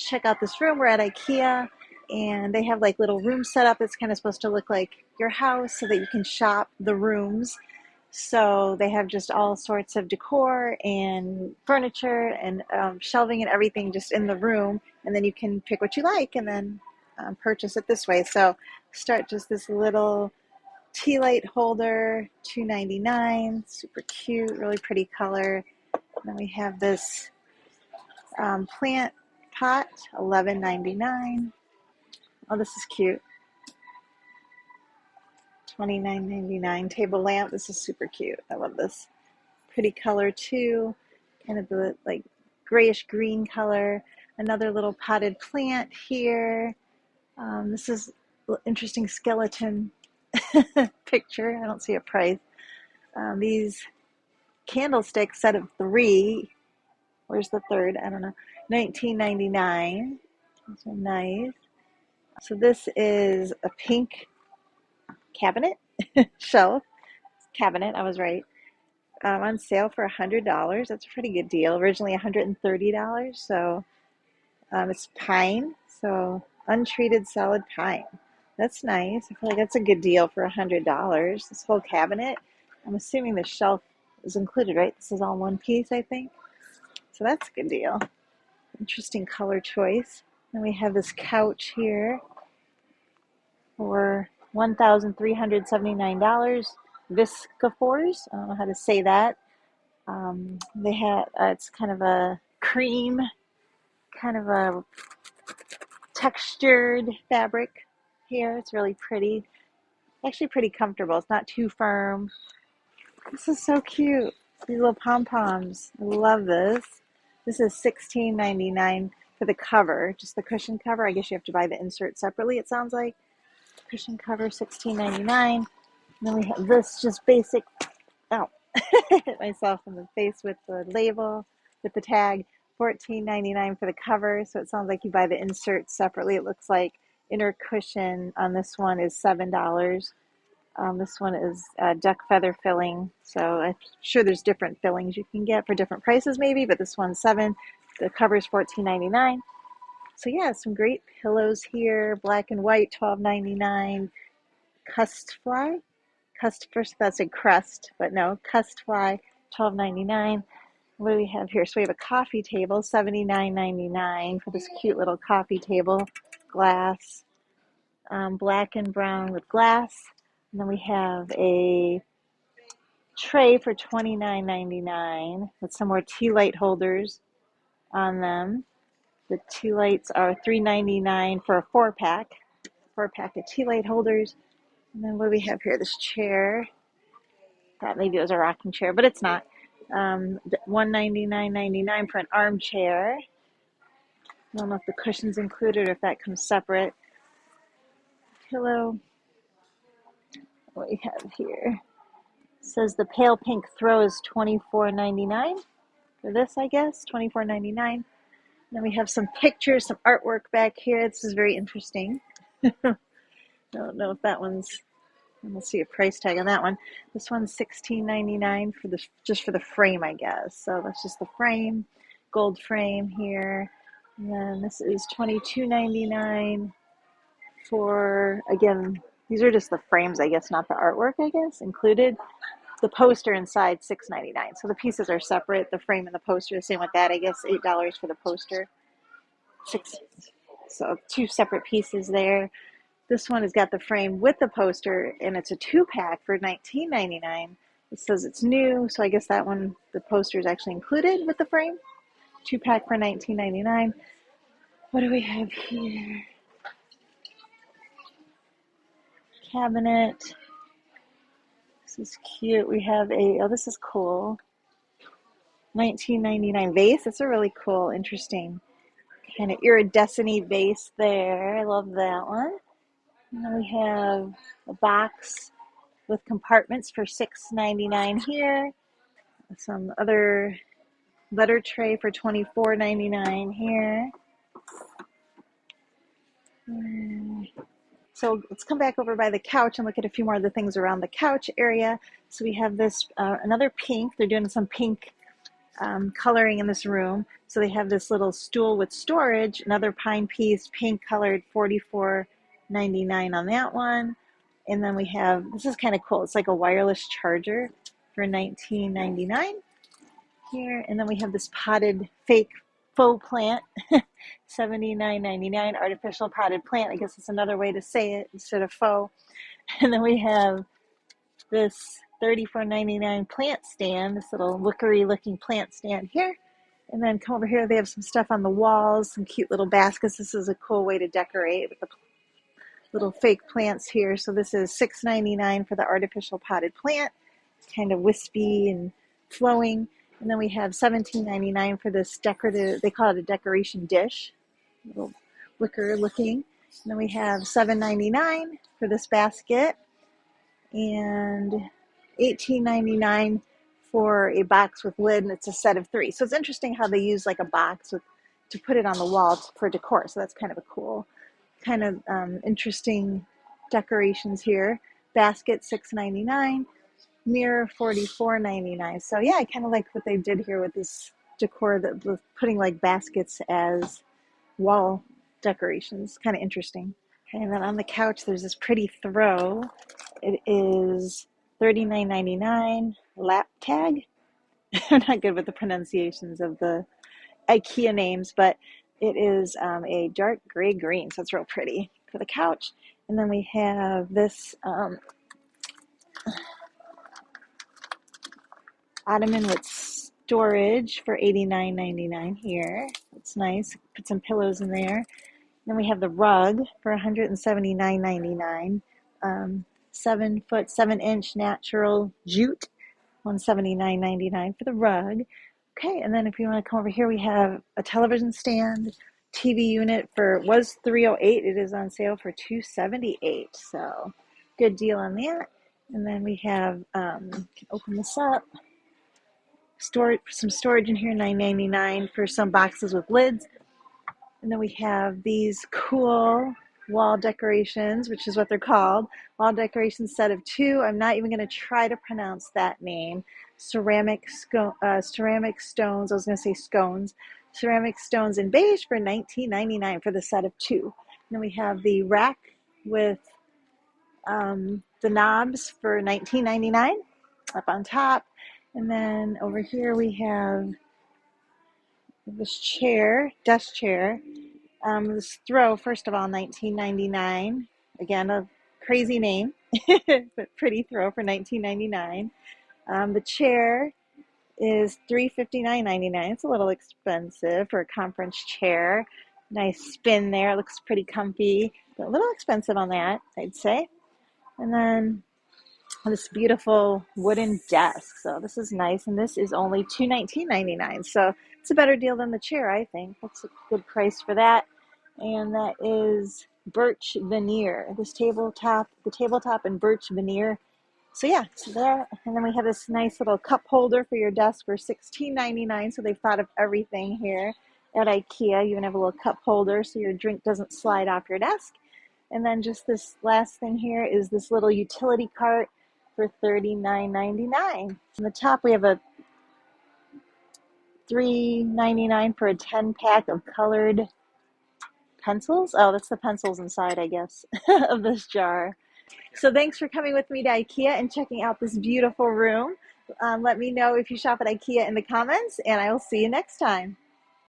check out this room. We're at Ikea, and they have like little rooms set up. It's kind of supposed to look like your house so that you can shop the rooms. So they have just all sorts of decor and furniture and shelving and everything just in the room. And then you can pick what you like and then purchase it this way. So start just this little tea light holder, $2.99, super cute, really pretty color. And then we have this plant pot, $11.99. Oh, this is cute. $29.99 table lamp. This is super cute. I love this. Pretty color too. Kind of the like grayish green color. Another little potted plant here. This is an interesting skeleton picture. I don't see a price. These candlesticks, set of 3. Where's the third? I don't know. $19.99. Those are nice. So this is a pink cabinet, shelf, cabinet, I was right. On sale for $100. That's a pretty good deal. Originally $130. So it's pine, so untreated solid pine. That's nice. I feel like that's a good deal for $100. This whole cabinet. I'm assuming the shelf is included, right? This is all one piece, I think. So that's a good deal. Interesting color choice. Then we have this couch here for $1,379. Viscophores. I don't know how to say that. They have it's kind of a cream, kind of a textured fabric here. It's really pretty. Actually pretty comfortable. It's not too firm. This is so cute. These little pom-poms. I love this. This is $16.99 for the cover, just the cushion cover. I guess you have to buy the insert separately, it sounds like. Cushion cover, $16.99. And then we have this just basic, oh, hit myself in the face with the label, with the tag, $14.99 for the cover. So it sounds like you buy the insert separately. It looks like inner cushion on this one is $7. This one is duck feather filling. So I'm sure there's different fillings you can get for different prices maybe, but this one's $7. The cover is $14.99. So yeah, some great pillows here, black and white, $12.99. Cust fly, first that's a crust, but no, cust fly, $12.99. What do we have here? So we have a coffee table, $79.99 for this cute little coffee table, glass, black and brown with glass. And then we have a tray for $29.99 with some more tea light holders on them. The tea lights are $3.99 for a 4-pack of tea light holders. And then what do we have here? This chair. Thought maybe it was a rocking chair, but it's not. $199.99 for an armchair. I don't know if the cushion's included or if that comes separate. Pillow. What we have here? It says the pale pink throw is $24.99 for this, I guess. $24.99. Then we have some pictures, some artwork back here. This is very interesting. I don't know if that one's, let's see a price tag on that one. This one's $16.99 for just for the frame, I guess. So that's just the frame, gold frame here. And then this is $22.99 for, again, these are just the frames, I guess, not the artwork, I guess, included. The poster inside, $6.99. So the pieces are separate. The frame and the poster, same with that, I guess, $8 for the poster. So 2 separate pieces there. This one has got the frame with the poster, and it's a 2-pack for $19.99. It says it's new, so I guess that one, the poster is actually included with the frame. 2-pack for $19.99. What do we have here? Cabinet. This is cute. We have oh, this is cool. $19.99 vase. That's a really cool, interesting kind of iridescent-y vase there. I love that one. And then we have a box with compartments for $6.99 here. Some other letter tray for $24.99 here. So let's come back over by the couch and look at a few more of the things around the couch area. So we have this, another pink. They're doing some pink coloring in this room. So they have this little stool with storage, another pine piece, pink colored, $44.99 on that one. And then we have, this is kind of cool. It's like a wireless charger for $19.99 here. And then we have this potted fake faux plant, $79.99, artificial potted plant. I guess it's another way to say it instead of faux. And then we have this $34.99 plant stand, this little wickery looking plant stand here. And then come over here, they have some stuff on the walls, some cute little baskets. This is a cool way to decorate with the little fake plants here. So this is $6.99 for the artificial potted plant. It's kind of wispy and flowing. And then we have $17.99 for this decorative, they call it a decoration dish, a little wicker looking. And then we have $7.99 for this basket and $18.99 for a box with lid, and it's a set of 3. So it's interesting how they use like a box to put it on the wall for decor. So that's kind of a cool, kind of interesting decorations here. Basket $6.99, mirror $44.99. So yeah, I kind of like what they did here with this decor, that with putting like baskets as wall decorations. Kind of interesting. Okay, and then on the couch, there's this pretty throw. It is $39.99 lap tag. I'm not good with the pronunciations of the Ikea names, but it is a dark gray green, so it's real pretty for the couch. And then we have this ottoman with storage for $89.99 here. It's nice. Put some pillows in there. Then we have the rug for $179.99. 7-foot, 7-inch natural jute, $179.99 for the rug. Okay, and then if you want to come over here, we have a television stand, TV unit was $308. It is on sale for $278. So good deal on that. And then we have, can open this up. Some storage in here, $9.99 for some boxes with lids. And then we have these cool wall decorations, which is what they're called. Wall decorations set of 2. I'm not even going to try to pronounce that name. Ceramic stones. I was going to say scones. Ceramic stones in beige for $19.99 for the set of 2. And then we have the rack with the knobs for $19.99 up on top. And then over here we have this chair, desk chair. This throw, first of all, $19.99. Again, a crazy name, but pretty throw for $19.99. The chair is $359.99. It's a little expensive for a conference chair. Nice spin there. It looks pretty comfy, but a little expensive on that, I'd say. And then this beautiful wooden desk. So this is nice, and this is only $219.99. So it's a better deal than the chair, I think. That's a good price for that. And that is birch veneer. The tabletop in birch veneer. So yeah, it's there. And then we have this nice little cup holder for your desk for $16.99. So they've thought of everything here at Ikea. You even have a little cup holder so your drink doesn't slide off your desk. And then just this last thing here is this little utility cart for $39.99. On the top we have a $3.99 for a 10-pack of colored pencils. Oh, that's the pencils inside, I guess, of this jar. So thanks for coming with me to Ikea and checking out this beautiful room. Let me know if you shop at Ikea in the comments, and I will see you next time.